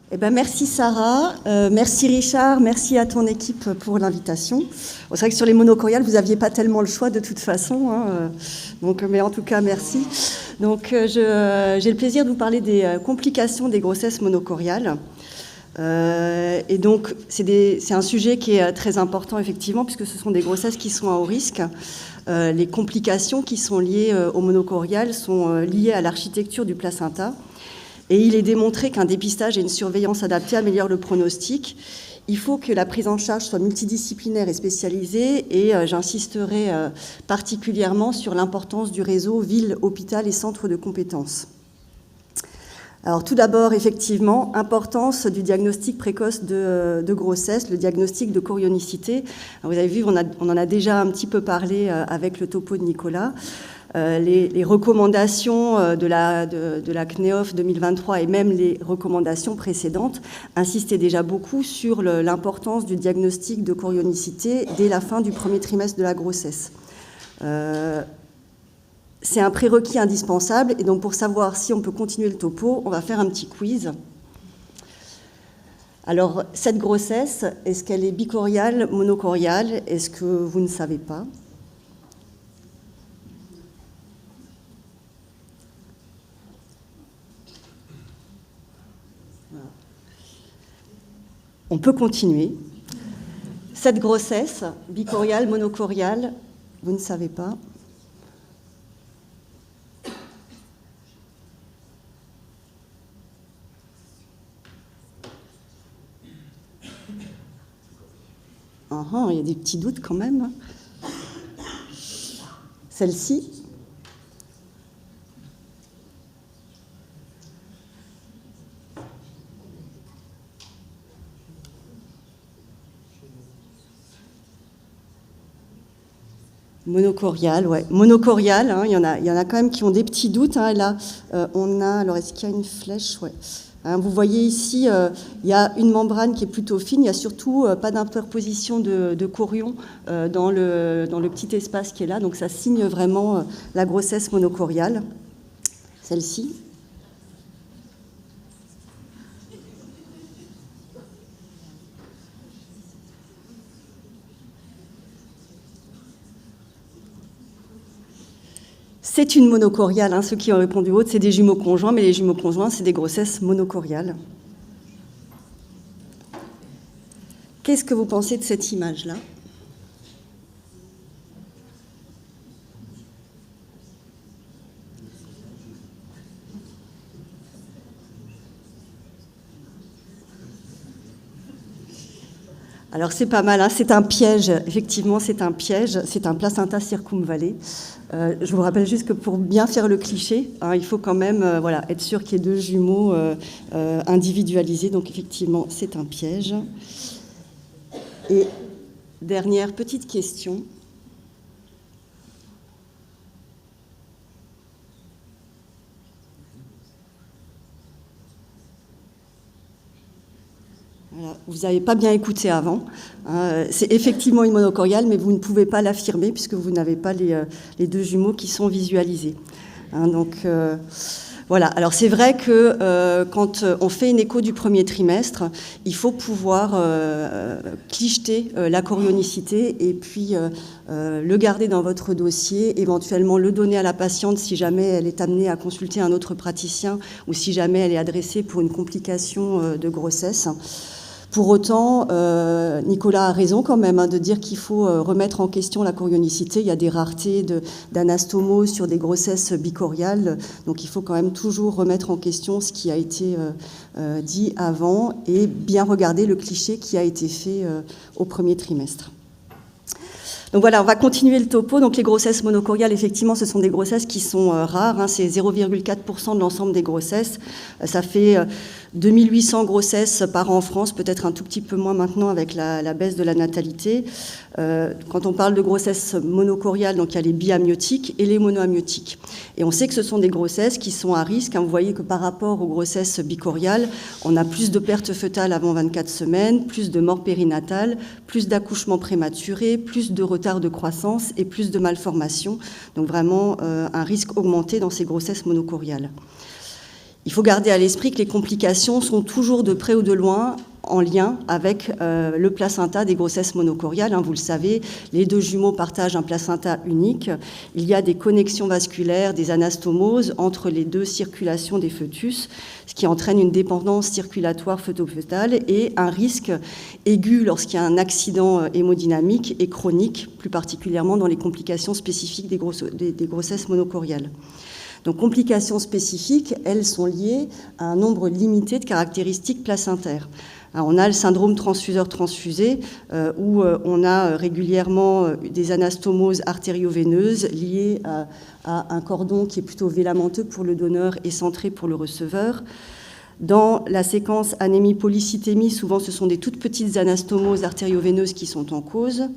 Eh ben, merci Sarah, merci Richard, merci à ton équipe pour l'invitation. C'est vrai que sur les monochoriales, vous n'aviez pas tellement le choix de toute façon, hein, mais en tout cas, merci. Donc, j'ai le plaisir de vous parler des complications des grossesses monochoriales. Et donc, c'est un sujet qui est très important, effectivement, puisque ce sont des grossesses qui sont à haut risque. Les complications qui sont liées aux monochoriales sont liées à l'architecture du placenta. Et il est démontré qu'un dépistage et une surveillance adaptée améliorent le pronostic. Il faut que la prise en charge soit multidisciplinaire et spécialisée, et j'insisterai particulièrement sur l'importance du réseau ville, hôpital et centre de compétences. Alors tout d'abord, effectivement, importance du diagnostic précoce de grossesse, le diagnostic de chorionicité. Alors, vous avez vu, on en a déjà un petit peu parlé avec le topo de Nicolas. Les recommandations de la CNEOF 2023 et même les recommandations précédentes insistaient déjà beaucoup sur l'importance du diagnostic de chorionicité dès la fin du premier trimestre de la grossesse. C'est un prérequis indispensable, et donc pour savoir si on peut continuer le topo, on va faire un petit quiz. Alors, cette grossesse, est-ce qu'elle est bichoriale, monochoriale? Est-ce que vous ne savez pas? On peut continuer. Cette grossesse, bichoriale, monochoriale, vous ne savez pas? Il y a des petits doutes quand même. Celle-ci? Monochoriale, ouais. Monochoriale, hein, il y en a quand même qui ont des petits doutes. Hein, là, alors est-ce qu'il y a une flèche? Ouais. Hein, vous voyez ici, il y a une membrane qui est plutôt fine. Il n'y a surtout pas d'interposition de chorion dans le petit espace qui est là. Donc ça signe vraiment la grossesse monochoriale. Celle-ci. C'est une monochoriale, hein, ceux qui ont répondu autre, c'est des jumeaux conjoints, mais les jumeaux conjoints, c'est des grossesses monochoriales. Qu'est-ce que vous pensez de cette image-là ? Alors c'est pas mal, hein, c'est un piège, effectivement c'est un piège, c'est un placenta circumvallé. Je vous rappelle juste que pour bien faire le cliché, hein, il faut quand même être sûr qu'il y ait deux jumeaux individualisés, donc effectivement c'est un piège. Et dernière petite question. Voilà, vous n'avez pas bien écouté avant. C'est effectivement une monochoriale, mais vous ne pouvez pas l'affirmer puisque vous n'avez pas les deux jumeaux qui sont visualisés. Voilà. Alors c'est vrai que quand on fait une écho du premier trimestre, il faut pouvoir clicheter la chorionicité et puis le garder dans votre dossier, éventuellement le donner à la patiente si jamais elle est amenée à consulter un autre praticien ou si jamais elle est adressée pour une complication de grossesse. Pour autant, Nicolas a raison quand même de dire qu'il faut remettre en question la chorionicité. Il y a des raretés d'anastomose sur des grossesses bichoriales, donc il faut quand même toujours remettre en question ce qui a été dit avant et bien regarder le cliché qui a été fait au premier trimestre. Donc voilà, on va continuer le topo. Donc les grossesses monochoriales, effectivement, ce sont des grossesses qui sont rares. Hein, c'est 0,4% de l'ensemble des grossesses. Ça fait 2800 grossesses par an en France, peut-être un tout petit peu moins maintenant avec la baisse de la natalité. Quand on parle de grossesses monochoriales, donc il y a les biamniotiques et les monoamniotiques. Et on sait que ce sont des grossesses qui sont à risque. Hein, vous voyez que par rapport aux grossesses bichoriales, on a plus de pertes fœtales avant 24 semaines, plus de morts périnatales, plus d'accouchements prématurés, plus de retard de croissance et plus de malformations. Donc vraiment un risque augmenté dans ces grossesses monochoriales. Il faut garder à l'esprit que les complications sont toujours de près ou de loin en lien avec le placenta des grossesses monocoriales. Vous le savez, les deux jumeaux partagent un placenta unique. Il y a des connexions vasculaires, des anastomoses entre les deux circulations des fœtus, ce qui entraîne une dépendance circulatoire fœto-fœtale et un risque aigu lorsqu'il y a un accident hémodynamique et chronique, plus particulièrement dans les complications spécifiques des grossesses monocoriales. Donc, complications spécifiques, elles sont liées à un nombre limité de caractéristiques placentaires. Alors, on a le syndrome transfuseur-transfusé, où on a régulièrement des anastomoses artério-veineuses liées à un cordon qui est plutôt vélamenteux pour le donneur et centré pour le receveur. Dans la séquence anémie-polycythémie, souvent ce sont des toutes petites anastomoses artério-veineuses qui sont en cause.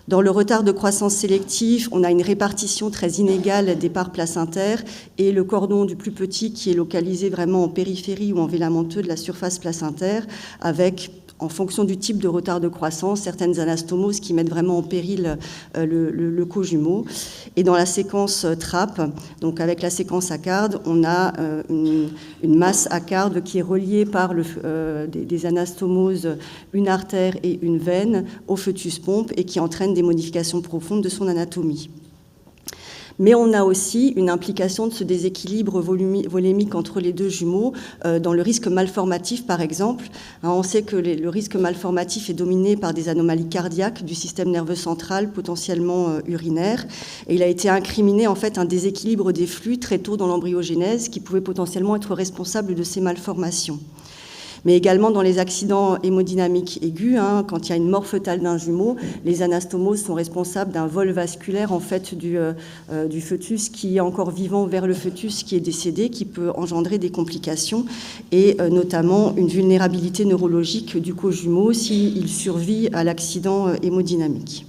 Dans le retard de croissance sélectif, on a une répartition très inégale des parts placentaires et le cordon du plus petit qui est localisé vraiment en périphérie ou en vélamenteux de la surface placentaire avec, en fonction du type de retard de croissance, certaines anastomoses qui mettent vraiment en péril le cojumeau. Et dans la séquence TRAP, donc avec la séquence ACARD, on a une masse ACARD qui est reliée par des anastomoses, une artère et une veine au fœtus pompe et qui entraîne des modifications profondes de son anatomie. Mais on a aussi une implication de ce déséquilibre volémique entre les deux jumeaux dans le risque malformatif, par exemple. On sait que le risque malformatif est dominé par des anomalies cardiaques du système nerveux central, potentiellement urinaire. Et il a été incriminé en fait un déséquilibre des flux très tôt dans l'embryogénèse qui pouvait potentiellement être responsable de ces malformations. Mais également dans les accidents hémodynamiques aigus, quand il y a une mort fœtale d'un jumeau, les anastomoses sont responsables d'un vol vasculaire en fait du fœtus qui est encore vivant vers le fœtus qui est décédé, qui peut engendrer des complications et notamment une vulnérabilité neurologique du cojumeau s'il survit à l'accident hémodynamique.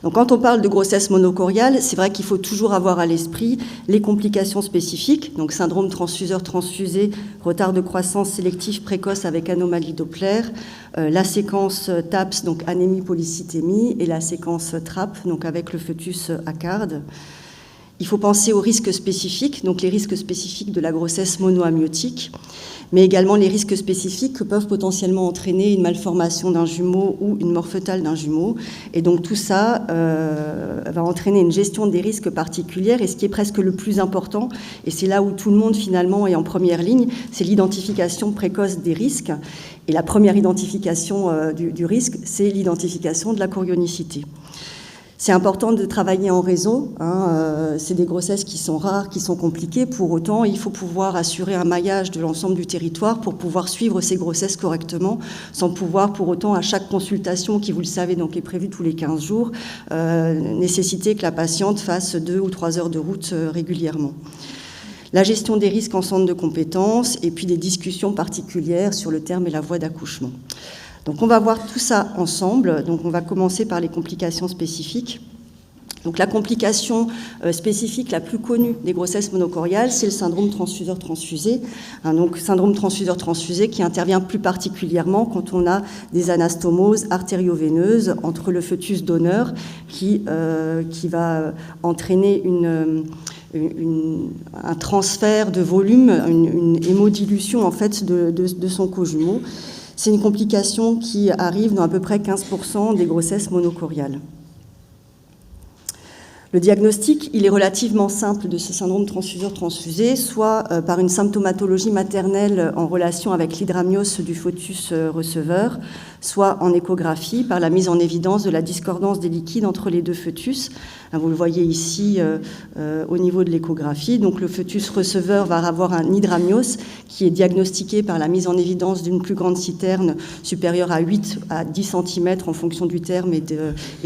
Donc, quand on parle de grossesse monocoriale, c'est vrai qu'il faut toujours avoir à l'esprit les complications spécifiques, donc syndrome transfuseur-transfusé, retard de croissance sélectif précoce avec anomalie Doppler, la séquence TAPS, donc anémie-polycythémie, et la séquence TRAP, donc avec le fœtus ACARD. Il faut penser aux risques spécifiques, donc les risques spécifiques de la grossesse monoamniotique, mais également les risques spécifiques que peuvent potentiellement entraîner une malformation d'un jumeau ou une mort fœtale d'un jumeau. Et donc tout ça va entraîner une gestion des risques particulière. Et ce qui est presque le plus important, et c'est là où tout le monde finalement est en première ligne, c'est l'identification précoce des risques. Et la première identification du risque, c'est l'identification de la chorionicité. C'est important de travailler en réseau. C'est des grossesses qui sont rares, qui sont compliquées. Pour autant, il faut pouvoir assurer un maillage de l'ensemble du territoire pour pouvoir suivre ces grossesses correctement, sans pouvoir pour autant, à chaque consultation, qui, vous le savez, donc est prévue tous les 15 jours, nécessiter que la patiente fasse 2 ou 3 heures de route régulièrement. La gestion des risques en centre de compétences et puis des discussions particulières sur le terme et la voie d'accouchement. Donc on va voir tout ça ensemble. Donc on va commencer par les complications spécifiques. Donc la complication spécifique la plus connue des grossesses monocoriales, c'est le syndrome transfuseur-transfusé. Donc syndrome transfuseur-transfusé qui intervient plus particulièrement quand on a des anastomoses artério-veineuses entre le fœtus donneur qui va entraîner un transfert de volume, une hémodilution en fait de son cojumeau. C'est une complication qui arrive dans à peu près 15% des grossesses monocoriales. Le diagnostic, il est relativement simple de ce syndrome transfuseur-transfusé, soit par une symptomatologie maternelle en relation avec l'hydramnios du fœtus receveur, soit en échographie par la mise en évidence de la discordance des liquides entre les deux fœtus. Vous le voyez ici au niveau de l'échographie. Donc le fœtus receveur va avoir un hydramnios qui est diagnostiqué par la mise en évidence d'une plus grande citerne supérieure à 8 à 10 cm en fonction du terme et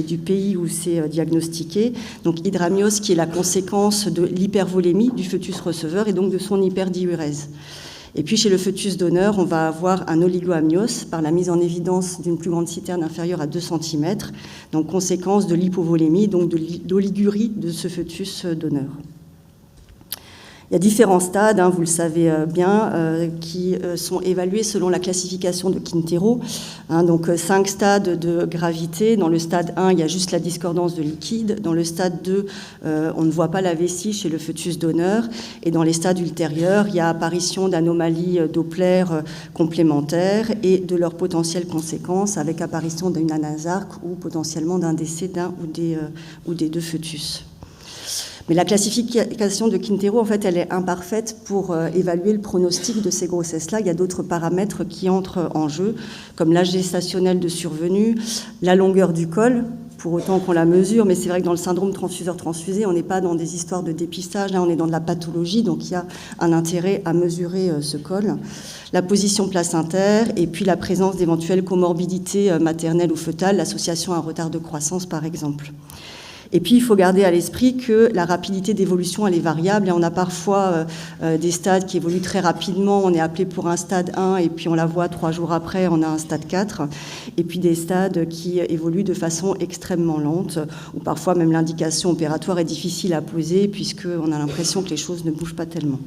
du pays où c'est diagnostiqué. Donc hydramnios qui est la conséquence de l'hypervolémie du fœtus receveur et donc de son hyperdiurèse. Et puis chez le fœtus donneur, on va avoir un oligoamnios par la mise en évidence d'une plus grande citerne inférieure à 2 cm, donc conséquence de l'hypovolémie, donc de l'oligurie de ce fœtus donneur. Il y a différents stades, vous le savez bien, qui sont évalués selon la classification de Quintero. Donc 5 stades de gravité. Dans le stade 1, il y a juste la discordance de liquide. Dans le stade 2, on ne voit pas la vessie chez le fœtus donneur. Et dans les stades ultérieurs, il y a apparition d'anomalies Doppler complémentaires et de leurs potentielles conséquences, avec apparition d'une anasarque ou potentiellement d'un décès d'un ou des deux fœtus. Mais la classification de Quintero, en fait, elle est imparfaite pour évaluer le pronostic de ces grossesses-là. Il y a d'autres paramètres qui entrent en jeu, comme l'âge gestationnel de survenue, la longueur du col, pour autant qu'on la mesure, mais c'est vrai que dans le syndrome transfuseur-transfusé, on n'est pas dans des histoires de dépistage, là on est dans de la pathologie, donc il y a un intérêt à mesurer ce col. La position placentaire, et puis la présence d'éventuelles comorbidités maternelles ou fœtales, l'association à un retard de croissance par exemple. Et puis, il faut garder à l'esprit que la rapidité d'évolution, elle est variable. Et on a parfois des stades qui évoluent très rapidement. On est appelé pour un stade 1 et puis on la voit 3 jours après, on a un stade 4. Et puis des stades qui évoluent de façon extrêmement lente, où parfois même l'indication opératoire est difficile à poser puisqu'on a l'impression que les choses ne bougent pas tellement.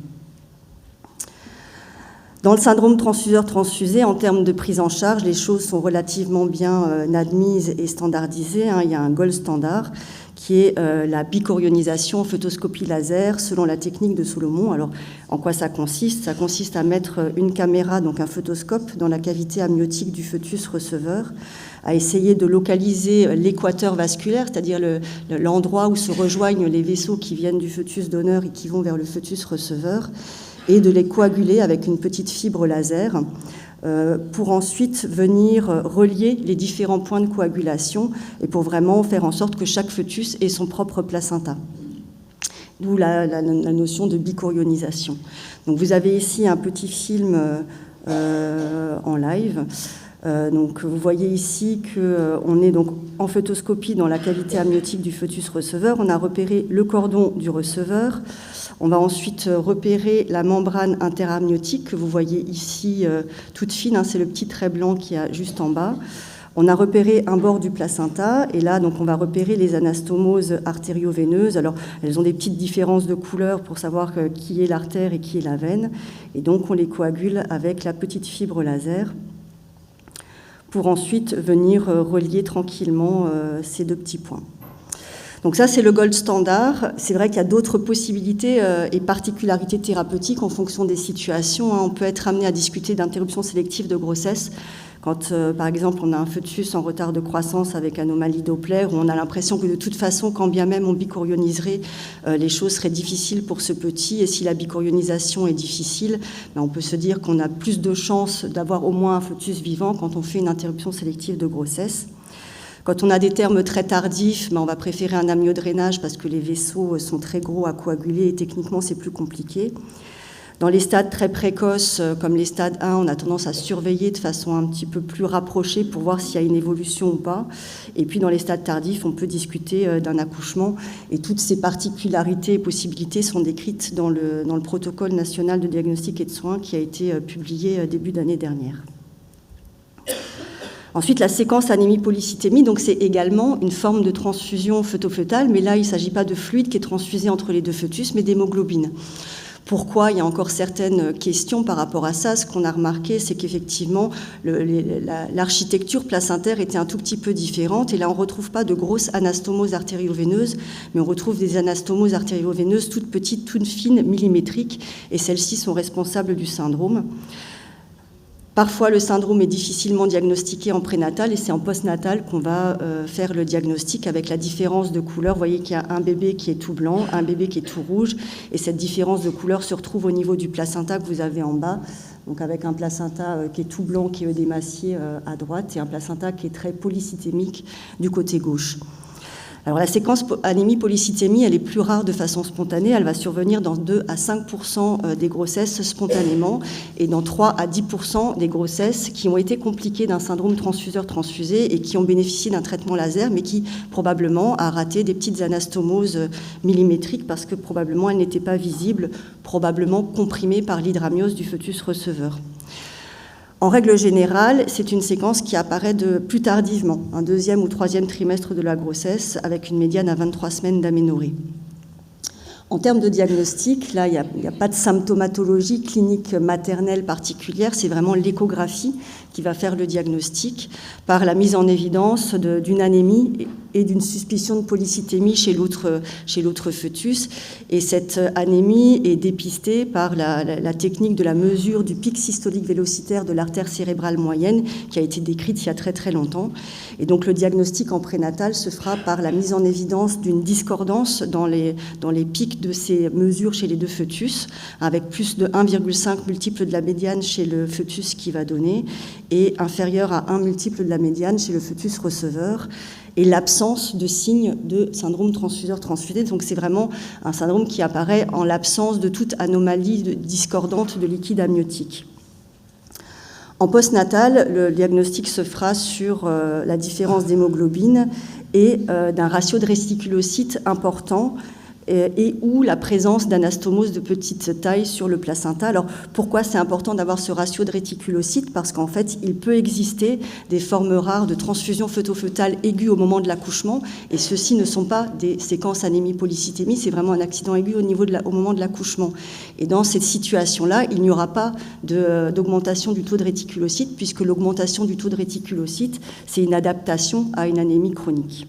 Dans le syndrome transfuseur-transfusé, en termes de prise en charge, les choses sont relativement bien admises et standardisées. Il y a un gold standard qui est la bichorionisation en fœtoscopie laser selon la technique de Solomon. Alors, en quoi ça consiste ? Ça consiste à mettre une caméra, donc un fœtoscope, dans la cavité amniotique du fœtus receveur, à essayer de localiser l'équateur vasculaire, c'est-à-dire l'endroit où se rejoignent les vaisseaux qui viennent du fœtus donneur et qui vont vers le fœtus receveur, et de les coaguler avec une petite fibre laser pour ensuite venir relier les différents points de coagulation et pour vraiment faire en sorte que chaque fœtus ait son propre placenta. D'où la notion de bichorionisation. Donc vous avez ici un petit film en live. Donc vous voyez ici qu'on est donc en fœtoscopie dans la cavité amniotique du fœtus receveur. On a repéré le cordon du receveur. On va ensuite repérer la membrane interamniotique que vous voyez ici toute fine, c'est le petit trait blanc qui est juste en bas. On a repéré un bord du placenta et là donc on va repérer les anastomoses artério-veineuses. Alors elles ont des petites différences de couleur pour savoir qui est l'artère et qui est la veine et donc on les coagule avec la petite fibre laser pour ensuite venir relier tranquillement ces deux petits points. Donc ça, c'est le gold standard. C'est vrai qu'il y a d'autres possibilités et particularités thérapeutiques en fonction des situations. On peut être amené à discuter d'interruption sélective de grossesse quand, par exemple, on a un fœtus en retard de croissance avec anomalie Doppler, où on a l'impression que de toute façon, quand bien même on bichorioniserait, les choses seraient difficiles pour ce petit. Et si la bichorionisation est difficile, on peut se dire qu'on a plus de chances d'avoir au moins un fœtus vivant quand on fait une interruption sélective de grossesse. Quand on a des termes très tardifs, on va préférer un amniodrainage parce que les vaisseaux sont très gros à coaguler et techniquement c'est plus compliqué. Dans les stades très précoces, comme les stades 1, on a tendance à surveiller de façon un petit peu plus rapprochée pour voir s'il y a une évolution ou pas. Et puis dans les stades tardifs, on peut discuter d'un accouchement. Et toutes ces particularités et possibilités sont décrites dans le protocole national de diagnostic et de soins qui a été publié début d'année dernière. Ensuite, la séquence anémie-polycythémie, donc c'est également une forme de transfusion fœto-fœtale, mais là, il ne s'agit pas de fluide qui est transfusé entre les deux fœtus, mais d'hémoglobine. Pourquoi ? Il y a encore certaines questions par rapport à ça. Ce qu'on a remarqué, c'est qu'effectivement, l'architecture placentaire était un tout petit peu différente. Et là, on ne retrouve pas de grosses anastomoses artério-veineuses, mais on retrouve des anastomoses artério-veineuses toutes petites, toutes fines, millimétriques. Et celles-ci sont responsables du syndrome. Parfois, le syndrome est difficilement diagnostiqué en prénatal et c'est en postnatal qu'on va faire le diagnostic avec la différence de couleur. Vous voyez qu'il y a un bébé qui est tout blanc, un bébé qui est tout rouge et cette différence de couleur se retrouve au niveau du placenta que vous avez en bas. Donc avec un placenta qui est tout blanc, qui est œdémacié à droite et un placenta qui est très polycythémique du côté gauche. Alors la séquence anémie-polycythémie, elle est plus rare de façon spontanée. Elle va survenir dans 2 à 5% des grossesses spontanément et dans 3 à 10% des grossesses qui ont été compliquées d'un syndrome transfuseur-transfusé et qui ont bénéficié d'un traitement laser, mais qui probablement a raté des petites anastomoses millimétriques parce que probablement elles n'étaient pas visibles, probablement comprimées par l'hydramiose du fœtus receveur. En règle générale, c'est une séquence qui apparaît plus tardivement, un 2e ou 3e trimestre de la grossesse, avec une médiane à 23 semaines d'aménorrhée. En termes de diagnostic, là, il n'y a pas de symptomatologie clinique maternelle particulière, c'est vraiment l'échographie qui va faire le diagnostic par la mise en évidence d'une anémie et d'une suspicion de polycythémie chez l'autre fœtus. Et cette anémie est dépistée par la technique de la mesure du pic systolique vélocitaire de l'artère cérébrale moyenne qui a été décrite il y a très très longtemps. Et donc le diagnostic en prénatal se fera par la mise en évidence d'une discordance dans les pics de ces mesures chez les deux fœtus, avec plus de 1,5 multiple de la médiane chez le fœtus qui va donner et inférieur à 1 multiple de la médiane chez le fœtus receveur, et l'absence de signes de syndrome transfuseur-transfusé. Donc c'est vraiment un syndrome qui apparaît en l'absence de toute anomalie discordante de liquide amniotique. En postnatal, le diagnostic se fera sur la différence d'hémoglobine et d'un ratio de réticulocytes important et ou la présence d'anastomose de petite taille sur le placenta. Alors pourquoi c'est important d'avoir ce ratio de réticulocytes? Parce qu'en fait, il peut exister des formes rares de transfusion fœto-fœtale aiguë au moment de l'accouchement, et ceux-ci ne sont pas des séquences anémie-polycythémie, c'est vraiment un accident aigu au moment de l'accouchement. Et dans cette situation-là, il n'y aura pas d'augmentation du taux de réticulocytes, puisque l'augmentation du taux de réticulocytes, c'est une adaptation à une anémie chronique.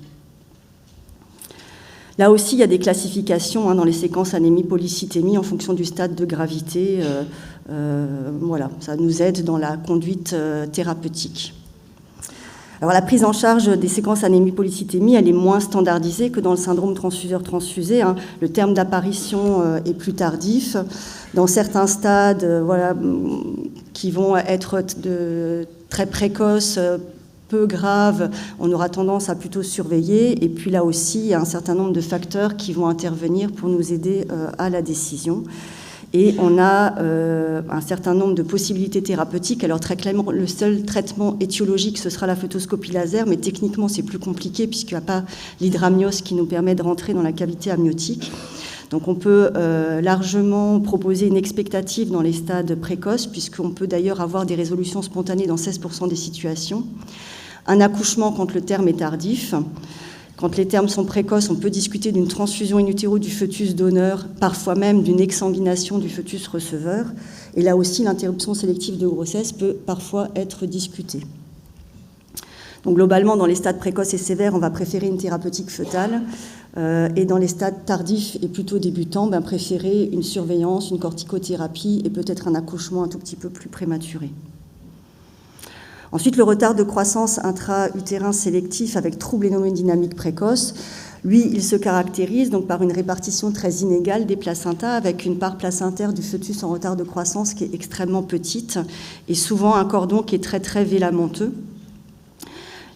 Là aussi, il y a des classifications dans les séquences anémie-polycythémie en fonction du stade de gravité. Voilà, ça nous aide dans la conduite thérapeutique. Alors, la prise en charge des séquences anémie-polycythémie, elle est moins standardisée que dans le syndrome transfuseur-transfusé. Le terme d'apparition est plus tardif. Dans certains stades, qui vont être très précoces, peu grave, on aura tendance à plutôt surveiller. Et puis là aussi, il y a un certain nombre de facteurs qui vont intervenir pour nous aider à la décision. Et on a un certain nombre de possibilités thérapeutiques. Alors très clairement, le seul traitement étiologique, ce sera la photoscopie laser, mais techniquement, c'est plus compliqué puisqu'il n'y a pas l'hydramnios qui nous permet de rentrer dans la cavité amniotique. Donc on peut largement proposer une expectative dans les stades précoces, puisqu'on peut d'ailleurs avoir des résolutions spontanées dans 16% des situations. Un accouchement quand le terme est tardif. Quand les termes sont précoces, on peut discuter d'une transfusion in utero du fœtus donneur, parfois même d'une exsanguination du fœtus receveur. Et là aussi, l'interruption sélective de grossesse peut parfois être discutée. Donc globalement, dans les stades précoces et sévères, on va préférer une thérapeutique fœtale. Et dans les stades tardifs et plutôt débutants, préférer une surveillance, une corticothérapie et peut-être un accouchement un tout petit peu plus prématuré. Ensuite, le retard de croissance intra-utérin sélectif avec trouble hémodynamique précoce, lui, il se caractérise donc par une répartition très inégale des placentas, avec une part placentaire du fœtus en retard de croissance qui est extrêmement petite et souvent un cordon qui est très très vélamenteux.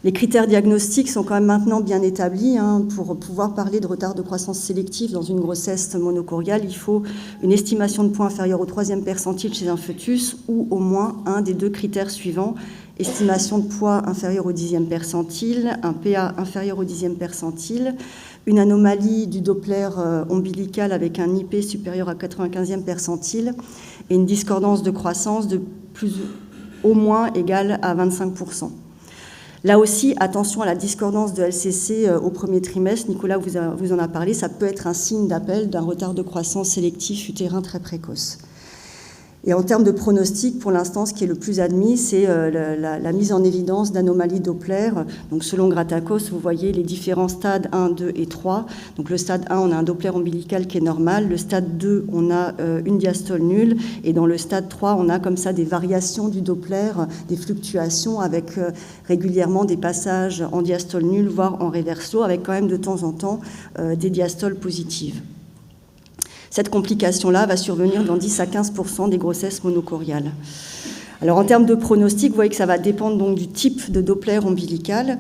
Les critères diagnostiques sont quand même maintenant bien établis. Pour pouvoir parler de retard de croissance sélectif dans une grossesse monocoriale, il faut une estimation de poids inférieure au 3e percentile chez un fœtus ou au moins un des deux critères suivants. Estimation de poids inférieure au 10e percentile, un PA inférieur au 10e percentile, une anomalie du Doppler ombilical avec un IP supérieur à 95e percentile et une discordance de croissance de au moins égale à 25%. Là aussi, attention à la discordance de LCC au premier trimestre. Nicolas vous en a parlé, ça peut être un signe d'appel d'un retard de croissance sélectif utérin très précoce. Et en termes de pronostic, pour l'instant, ce qui est le plus admis, c'est la mise en évidence d'anomalies Doppler. Donc, selon Grattakos, vous voyez les différents stades 1, 2 et 3. Donc, le stade 1, on a un Doppler ombilical qui est normal. Le stade 2, on a une diastole nulle. Et dans le stade 3, on a comme ça des variations du Doppler, des fluctuations avec régulièrement des passages en diastole nulle, voire en reverso, avec quand même de temps en temps des diastoles positives. Cette complication-là va survenir dans 10 à 15% des grossesses monocoriales. Alors en termes de pronostic, vous voyez que ça va dépendre donc du type de Doppler ombilical.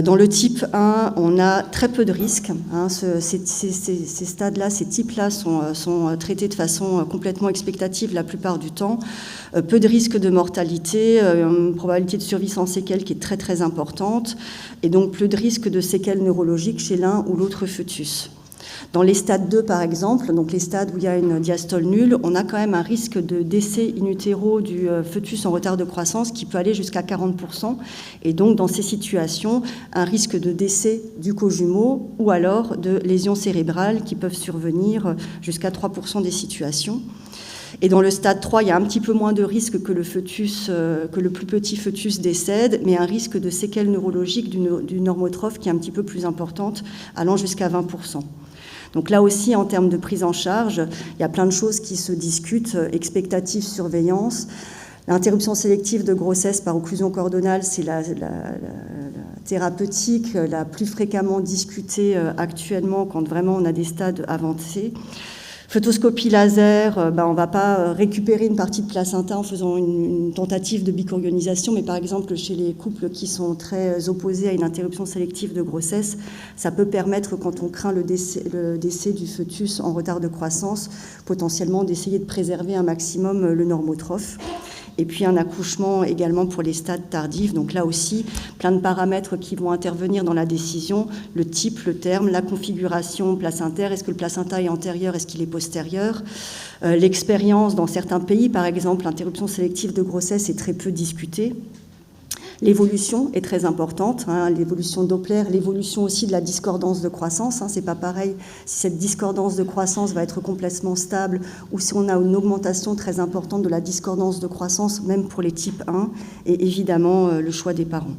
Dans le type 1, on a très peu de risques. Ces stades-là, ces types-là sont traités de façon complètement expectative la plupart du temps. Peu de risques de mortalité, une probabilité de survie sans séquelles qui est très très importante, et donc peu de risques de séquelles neurologiques chez l'un ou l'autre fœtus. Dans les stades 2, par exemple, donc les stades où il y a une diastole nulle, on a quand même un risque de décès in utero du fœtus en retard de croissance qui peut aller jusqu'à 40%. Et donc, dans ces situations, un risque de décès du cojumeau ou alors de lésions cérébrales qui peuvent survenir jusqu'à 3% des situations. Et dans le stade 3, il y a un petit peu moins de risque que le plus petit fœtus décède, mais un risque de séquelles neurologiques du normotrophe qui est un petit peu plus importante, allant jusqu'à 20%. Donc là aussi, en termes de prise en charge, il y a plein de choses qui se discutent, expectative, surveillance. L'interruption sélective de grossesse par occlusion cordonale, c'est la thérapeutique la plus fréquemment discutée actuellement quand vraiment on a des stades avancés. Fœtoscopie laser, on ne va pas récupérer une partie de placenta en faisant une tentative de bicorionisation, mais par exemple chez les couples qui sont très opposés à une interruption sélective de grossesse, ça peut permettre, quand on craint le décès du fœtus en retard de croissance, potentiellement d'essayer de préserver un maximum le normotrophe. Et puis un accouchement également pour les stades tardifs. Donc là aussi, plein de paramètres qui vont intervenir dans la décision, le type, le terme, la configuration placentaire, est-ce que le placenta est antérieur, est-ce qu'il est postérieur, l'expérience dans certains pays, par exemple, l'interruption sélective de grossesse est très peu discutée. L'évolution est très importante, l'évolution Doppler, l'évolution aussi de la discordance de croissance. C'est pas pareil si cette discordance de croissance va être complètement stable ou si on a une augmentation très importante de la discordance de croissance, même pour les types 1, et évidemment le choix des parents.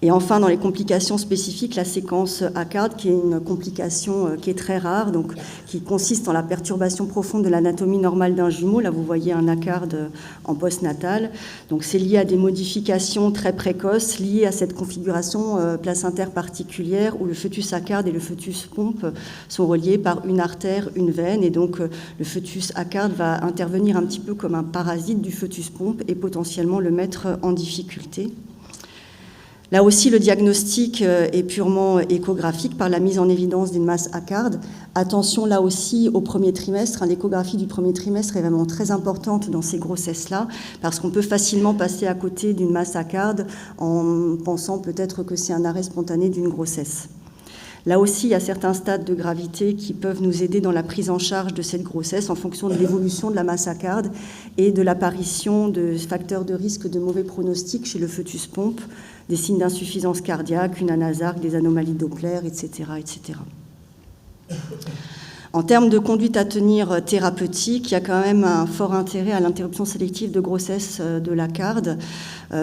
Et enfin, dans les complications spécifiques, la séquence ACARD, qui est une complication qui est très rare, donc qui consiste en la perturbation profonde de l'anatomie normale d'un jumeau. Là, vous voyez un ACARD en postnatal. Donc, c'est lié à des modifications très précoces, liées à cette configuration placentaire particulière où le fœtus ACARD et le fœtus pompe sont reliés par une artère, une veine. Et donc, le fœtus ACARD va intervenir un petit peu comme un parasite du fœtus pompe et potentiellement le mettre en difficulté. Là aussi, le diagnostic est purement échographique par la mise en évidence d'une masse ACARD. Attention là aussi au premier trimestre. L'échographie du premier trimestre est vraiment très importante dans ces grossesses-là parce qu'on peut facilement passer à côté d'une masse ACARD en pensant peut-être que c'est un arrêt spontané d'une grossesse. Là aussi, il y a certains stades de gravité qui peuvent nous aider dans la prise en charge de cette grossesse en fonction de l'évolution de la masse ACARD et de l'apparition de facteurs de risque de mauvais pronostic chez le fœtus pompe, des signes d'insuffisance cardiaque, une anasarque, des anomalies Doppler, etc., etc. En termes de conduite à tenir thérapeutique, il y a quand même un fort intérêt à l'interruption sélective de grossesse de l'ACARD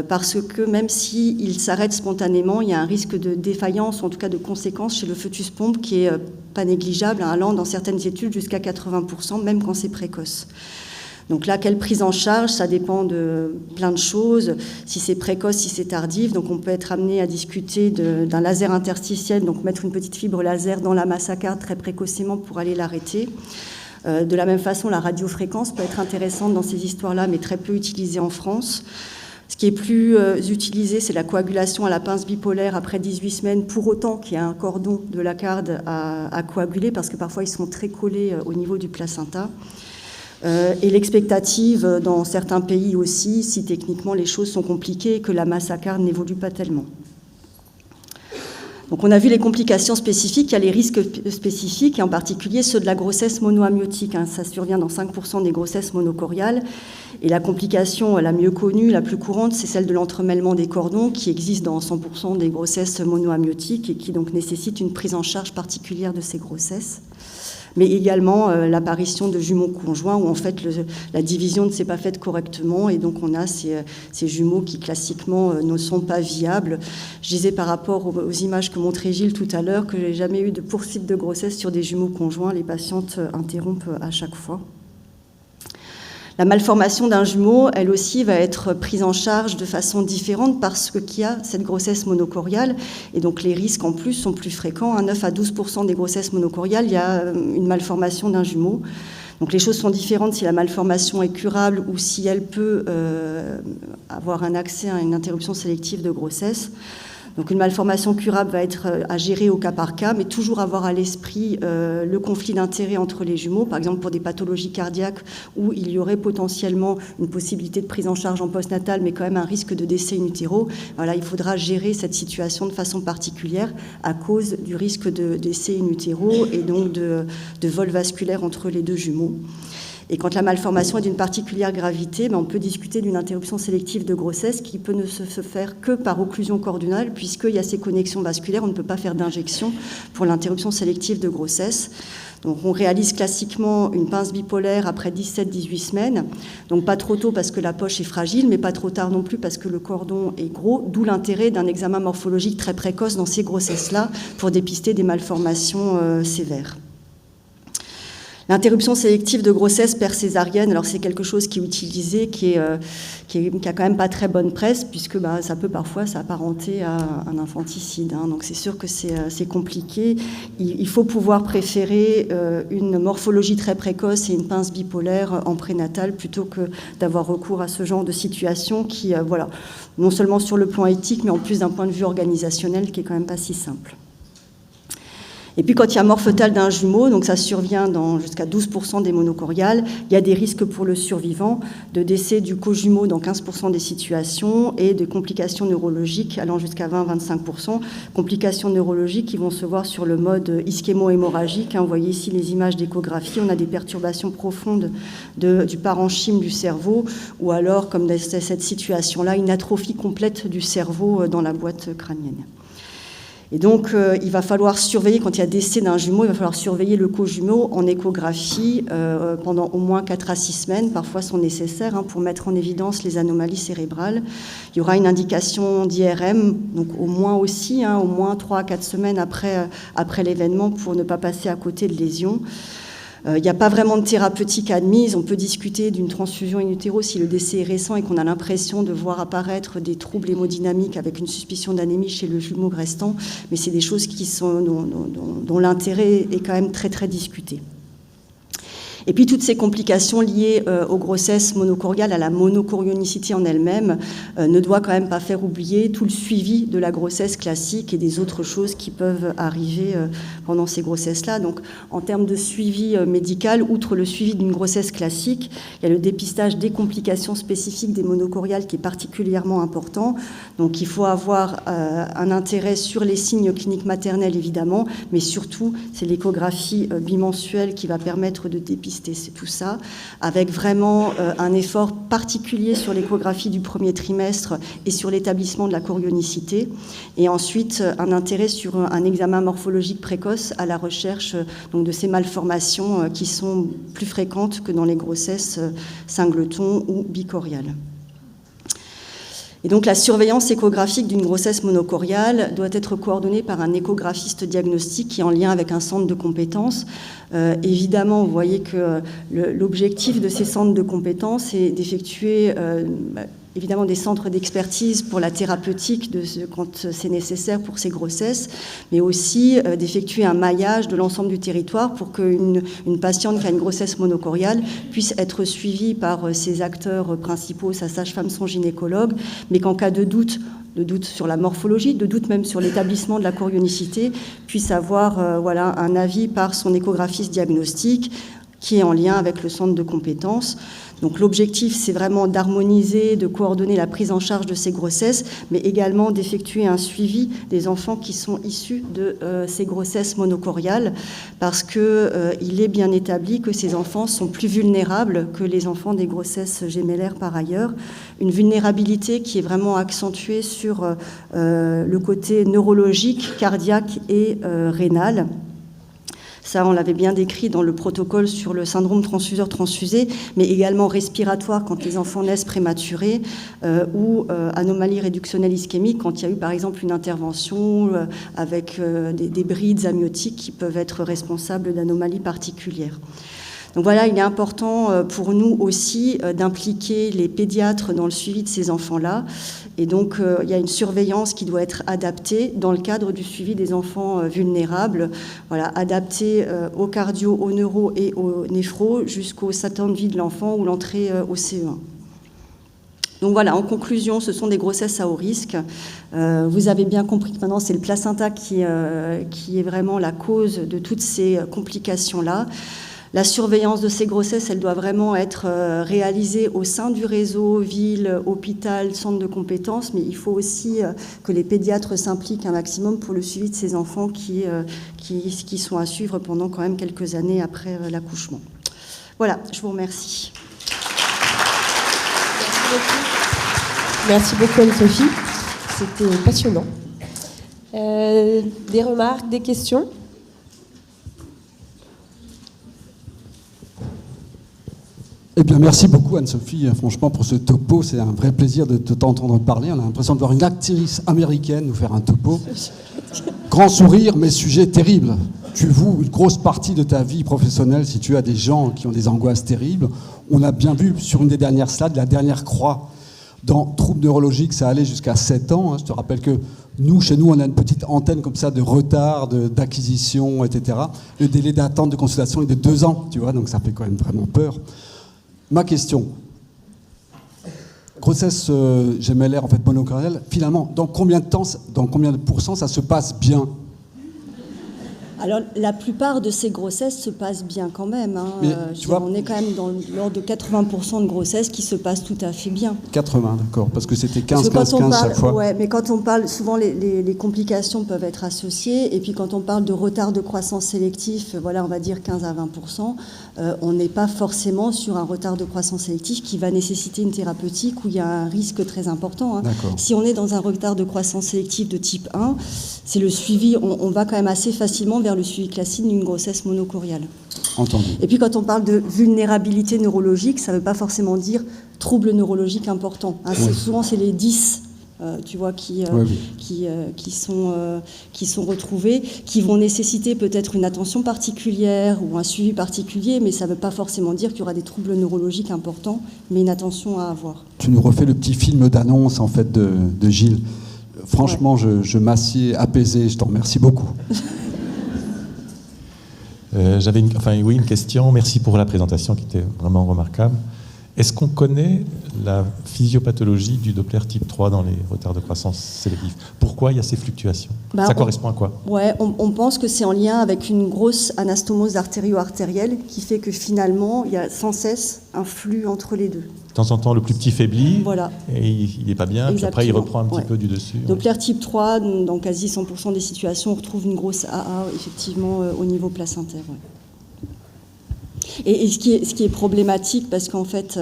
parce que même s'il s'arrête spontanément, il y a un risque de défaillance, ou en tout cas de conséquence chez le fœtus pompe qui est pas négligeable, allant dans certaines études jusqu'à 80%, même quand c'est précoce. Donc là, quelle prise en charge? Ça dépend de plein de choses. Si c'est précoce, si c'est tardif, donc on peut être amené à discuter d'un laser interstitiel, donc mettre une petite fibre laser dans la masse ACARD très précocement pour aller l'arrêter. De la même façon, la radiofréquence peut être intéressante dans ces histoires-là, mais très peu utilisée en France. Ce qui est plus utilisé, c'est la coagulation à la pince bipolaire après 18 semaines, pour autant qu'il y a un cordon de l'ACARD à coaguler, parce que parfois ils sont très collés au niveau du placenta. Et l'expectative dans certains pays aussi, si techniquement les choses sont compliquées et que la masse ACARD n'évolue pas tellement. Donc on a vu les complications spécifiques, il y a les risques spécifiques, et en particulier ceux de la grossesse monoamniotique. Ça survient dans 5% des grossesses monocoriales. Et la complication la mieux connue, la plus courante, c'est celle de l'entremêlement des cordons, qui existe dans 100% des grossesses monoamniotiques et qui donc nécessite une prise en charge particulière de ces grossesses. Mais également l'apparition de jumeaux conjoints où en fait la division ne s'est pas faite correctement et donc on a ces jumeaux qui classiquement ne sont pas viables. Je disais par rapport aux images que montrait Gilles tout à l'heure que j'ai jamais eu de poursuite de grossesse sur des jumeaux conjoints. Les patientes interrompent à chaque fois. La malformation d'un jumeau, elle aussi, va être prise en charge de façon différente parce qu'il y a cette grossesse monocoriale et donc les risques en plus sont plus fréquents. À 9 à 12% des grossesses monocoriales, il y a une malformation d'un jumeau. Donc les choses sont différentes si la malformation est curable ou si elle peut avoir un accès à une interruption sélective de grossesse. Donc une malformation curable va être à gérer au cas par cas, mais toujours avoir à l'esprit le conflit d'intérêts entre les jumeaux, par exemple pour des pathologies cardiaques où il y aurait potentiellement une possibilité de prise en charge en postnatal, mais quand même un risque de décès in utero. Voilà, il faudra gérer cette situation de façon particulière à cause du risque de décès in utero et donc de vol vasculaire entre les deux jumeaux. Et quand la malformation est d'une particulière gravité, on peut discuter d'une interruption sélective de grossesse qui peut ne se faire que par occlusion cordunale, puisqu'il y a ces connexions vasculaires, on ne peut pas faire d'injection pour l'interruption sélective de grossesse. Donc on réalise classiquement une pince bipolaire après 17-18 semaines, donc pas trop tôt parce que la poche est fragile, mais pas trop tard non plus parce que le cordon est gros, d'où l'intérêt d'un examen morphologique très précoce dans ces grossesses-là pour dépister des malformations sévères. L'interruption sélective de grossesse per césarienne, alors c'est quelque chose qui est utilisé, qui a quand même pas très bonne presse, puisque ça peut parfois s'apparenter à un infanticide. Donc c'est sûr que c'est compliqué. Il faut pouvoir préférer une morphologie très précoce et une pince bipolaire en prénatal plutôt que d'avoir recours à ce genre de situation qui, non seulement sur le plan éthique, mais en plus d'un point de vue organisationnel qui est quand même pas si simple. Et puis quand il y a mort fœtale d'un jumeau, donc ça survient dans jusqu'à 12% des monocoriales, il y a des risques pour le survivant de décès du cojumeau dans 15% des situations et de complications neurologiques allant jusqu'à 20-25%. Complications neurologiques qui vont se voir sur le mode ischémo-hémorragique. Vous voyez ici les images d'échographie, on a des perturbations profondes du parenchyme du cerveau ou alors, comme dans cette situation-là, une atrophie complète du cerveau dans la boîte crânienne. Et donc, il va falloir surveiller, quand il y a décès d'un jumeau, il va falloir surveiller le cojumeau en échographie pendant au moins 4 à 6 semaines, parfois sont nécessaires, pour mettre en évidence les anomalies cérébrales. Il y aura une indication d'IRM, donc au moins aussi, au moins 3 à 4 semaines après l'événement pour ne pas passer à côté de lésions. Il n'y a pas vraiment de thérapeutique admise. On peut discuter d'une transfusion in utero si le décès est récent et qu'on a l'impression de voir apparaître des troubles hémodynamiques avec une suspicion d'anémie chez le jumeau restant, mais c'est des choses dont l'intérêt est quand même très très discuté. Et puis toutes ces complications liées aux grossesses monocoriales, à la monocorionicité en elle-même, ne doit quand même pas faire oublier tout le suivi de la grossesse classique et des autres choses qui peuvent arriver pendant ces grossesses-là. Donc en termes de suivi médical, outre le suivi d'une grossesse classique, il y a le dépistage des complications spécifiques des monocoriales qui est particulièrement important. Donc il faut avoir un intérêt sur les signes cliniques maternels évidemment, mais surtout c'est l'échographie bimensuelle qui va permettre de dépister tout ça, avec vraiment un effort particulier sur l'échographie du premier trimestre et sur l'établissement de la chorionicité, et ensuite un intérêt sur un examen morphologique précoce à la recherche donc, de ces malformations qui sont plus fréquentes que dans les grossesses singletons ou bicoriales. Et donc la surveillance échographique d'une grossesse monocoriale doit être coordonnée par un échographiste diagnostique qui est en lien avec un centre de compétences. Évidemment, vous voyez que l'objectif de ces centres de compétences est d'effectuer évidemment des centres d'expertise pour la thérapeutique quand c'est nécessaire pour ces grossesses, mais aussi d'effectuer un maillage de l'ensemble du territoire pour qu'une patiente qui a une grossesse monocoriale puisse être suivie par ses acteurs principaux, sa sage-femme, son gynécologue, mais qu'en cas de doute sur la morphologie, de doute même sur l'établissement de la chorionicité, puisse avoir un avis par son échographiste diagnostique qui est en lien avec le centre de compétences. Donc l'objectif, c'est vraiment d'harmoniser, de coordonner la prise en charge de ces grossesses, mais également d'effectuer un suivi des enfants qui sont issus de ces grossesses monocoriales, parce qu'il est bien établi que ces enfants sont plus vulnérables que les enfants des grossesses gémellaires par ailleurs. Une vulnérabilité qui est vraiment accentuée sur le côté neurologique, cardiaque et rénal. Ça, on l'avait bien décrit dans le protocole sur le syndrome transfuseur-transfusé, mais également respiratoire quand les enfants naissent prématurés ou anomalie réductionnelle ischémique quand il y a eu par exemple une intervention avec des brides amniotiques qui peuvent être responsables d'anomalies particulières. Donc voilà, il est important pour nous aussi d'impliquer les pédiatres dans le suivi de ces enfants-là. Et donc, il y a une surveillance qui doit être adaptée dans le cadre du suivi des enfants vulnérables, adaptée au cardio, au neuro et au néphro jusqu'au temps de vie de l'enfant ou l'entrée au CE1. Donc voilà, en conclusion, ce sont des grossesses à haut risque. Vous avez bien compris que maintenant, c'est le placenta qui est vraiment la cause de toutes ces complications-là. La surveillance de ces grossesses, elle doit vraiment être réalisée au sein du réseau, ville, hôpital, centre de compétences, mais il faut aussi que les pédiatres s'impliquent un maximum pour le suivi de ces enfants qui sont à suivre pendant quand même quelques années après l'accouchement. Voilà, je vous remercie. Merci beaucoup Anne-Sophie, c'était passionnant. Des remarques, des questions ? Eh bien, merci beaucoup Anne-Sophie, franchement pour ce topo, c'est un vrai plaisir de t'entendre parler. On a l'impression de voir une actrice américaine nous faire un topo. Grand sourire, mais sujet terrible. Tu voues une grosse partie de ta vie professionnelle si tu as des gens qui ont des angoisses terribles. On a bien vu sur une des dernières slides, la dernière croix. Dans troubles neurologiques, ça allait jusqu'à 7 ans. Je te rappelle que chez nous, on a une petite antenne comme ça de retard, d'acquisition, etc. Le délai d'attente de consultation est de 2 ans, tu vois, donc ça fait quand même vraiment peur. Ma question, grossesse gémellaire en fait monocordiale, finalement, dans combien de pourcents ça se passe bien ? Alors, la plupart de ces grossesses se passent bien quand même. Hein. On est quand même dans l'ordre de 80% de grossesses qui se passent tout à fait bien. 80, d'accord, parce que c'était 15 chaque fois. Ouais, mais quand on parle, souvent les complications peuvent être associées, et puis quand on parle de retard de croissance sélectif, voilà, on va dire 15 à 20%, on n'est pas forcément sur un retard de croissance sélectif qui va nécessiter une thérapeutique où il y a un risque très important. Hein. Si on est dans un retard de croissance sélective de type 1, c'est le suivi, on va quand même assez facilement vers le suivi classique d'une grossesse monocoriale. Entendu. Et puis quand on parle de vulnérabilité neurologique, ça ne veut pas forcément dire troubles neurologiques importants. Hein. Oui. Souvent, c'est les 10 tu vois, qui sont retrouvés, qui vont nécessiter peut-être une attention particulière ou un suivi particulier, mais ça ne veut pas forcément dire qu'il y aura des troubles neurologiques importants, mais une attention à avoir. Tu nous refais le petit film d'annonce en fait de Gilles. Franchement, ouais. je m'assieds apaisé, je t'en remercie beaucoup. J'avais une question. Merci pour la présentation qui était vraiment remarquable. Est-ce qu'on connaît la physiopathologie du Doppler type 3 dans les retards de croissance sélectifs ? Pourquoi il y a ces fluctuations ? Ça correspond à quoi ? On pense que c'est en lien avec une grosse anastomose artério-artérielle qui fait que finalement, il y a sans cesse un flux entre les deux. De temps en temps, le plus petit faiblit, voilà. Et il n'est pas bien, puis après il reprend un petit peu du dessus. Doppler type 3, dans quasi 100% des situations, on retrouve une grosse AA, effectivement, au niveau placentaire. Ouais. Et ce qui est problématique, parce qu'en fait,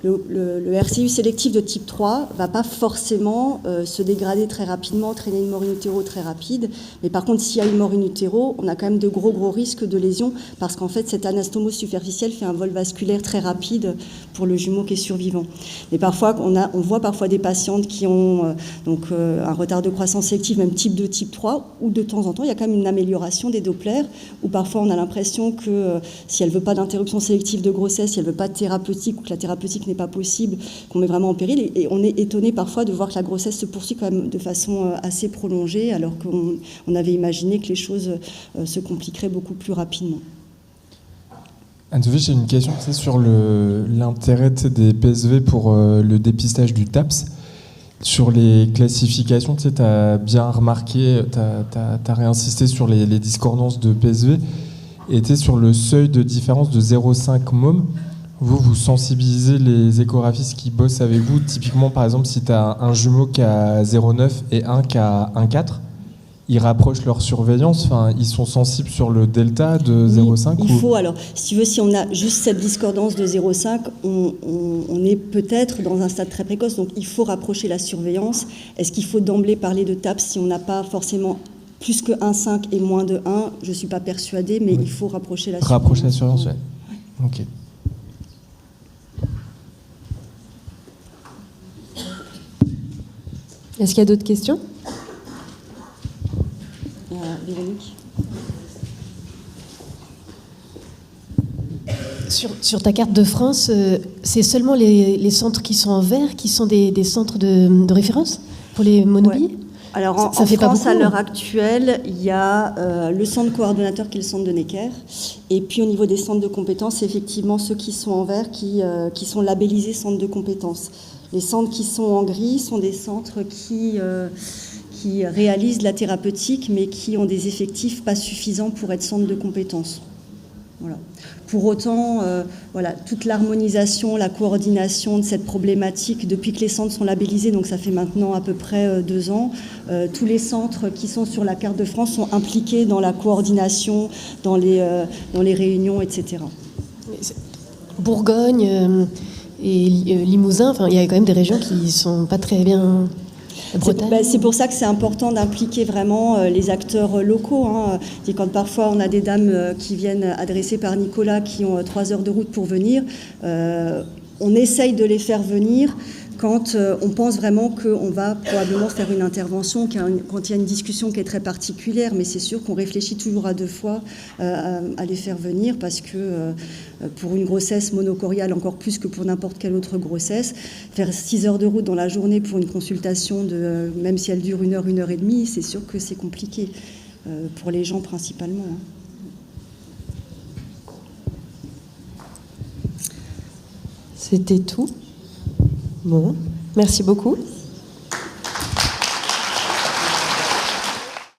le RCU sélectif de type 3 ne va pas forcément se dégrader très rapidement, entraîner une mort in utero très rapide. Mais par contre, s'il y a une mort in utero, on a quand même de gros risques de lésions, parce qu'en fait, cette anastomose superficielle fait un vol vasculaire très rapide pour le jumeau qui est survivant. Mais parfois, on voit parfois des patientes qui ont un retard de croissance sélective, même type 2, type 3, où de temps en temps, il y a quand même une amélioration des Dopplers, où parfois on a l'impression que si elle ne veut pas d'interruption sélective de grossesse, si elle ne veut pas de thérapeutique, ou que la thérapeutique n'est pas possible, qu'on met vraiment en péril, et on est étonné parfois de voir que la grossesse se poursuit quand même de façon assez prolongée, alors qu'on avait imaginé que les choses se compliqueraient beaucoup plus rapidement. Anne-Sophie, j'ai une question sur l'intérêt des PSV pour le dépistage du TAPS. Sur les classifications, tu as bien remarqué, tu as réinsisté sur les discordances de PSV, et sur le seuil de différence de 0,5 môme. Vous sensibilisez les échographistes qui bossent avec vous. Typiquement, par exemple, si tu as un jumeau qui a 0,9 et un qui a 1,4, ils rapprochent leur surveillance, ils sont sensibles sur le delta de 0,5 il faut, alors, si tu veux, si on a juste cette discordance de 0,5, on est peut-être dans un stade très précoce, donc il faut rapprocher la surveillance. Est-ce qu'il faut d'emblée parler de TAPS si on n'a pas forcément plus que 1,5 et moins de 1 ? Je ne suis pas persuadée, mais il faut rapprocher la surveillance. Rapprocher la surveillance, oui. Ok. Est-ce qu'il y a d'autres questions ? Véronique ? Sur ta carte de France, c'est seulement les centres qui sont en vert qui sont des centres de référence pour les monobies ? Alors en Ça fait pas France, à beaucoup. l'heure actuelle, il y a le centre coordonnateur qui est le centre de Necker. Et puis au niveau des centres de compétences, c'est effectivement ceux qui sont en vert qui sont labellisés centres de compétences. Les centres qui sont en gris sont des centres qui réalisent la thérapeutique, mais qui ont des effectifs pas suffisants pour être centres de compétences. Voilà. Pour autant, toute l'harmonisation, la coordination de cette problématique, depuis que les centres sont labellisés, donc ça fait maintenant à peu près 2 ans, tous les centres qui sont sur la carte de France sont impliqués dans la coordination, dans les réunions, etc. Bourgogne et Limousin, enfin, il y a quand même des régions qui sont pas très bien. C'est pour ça que c'est important d'impliquer vraiment les acteurs locaux. Et quand parfois on a des dames qui viennent adressées par Nicolas qui ont 3 heures de route pour venir, on essaye de les faire venir quand on pense vraiment qu'on va probablement faire une intervention, quand il y a une discussion qui est très particulière, mais c'est sûr qu'on réfléchit toujours à 2 fois à les faire venir, parce que pour une grossesse monocoriale, encore plus que pour n'importe quelle autre grossesse, faire 6 heures de route dans la journée pour une consultation, même si elle dure 1 heure, 1 heure et demie, c'est sûr que c'est compliqué, pour les gens principalement. C'était tout. Bon, merci beaucoup.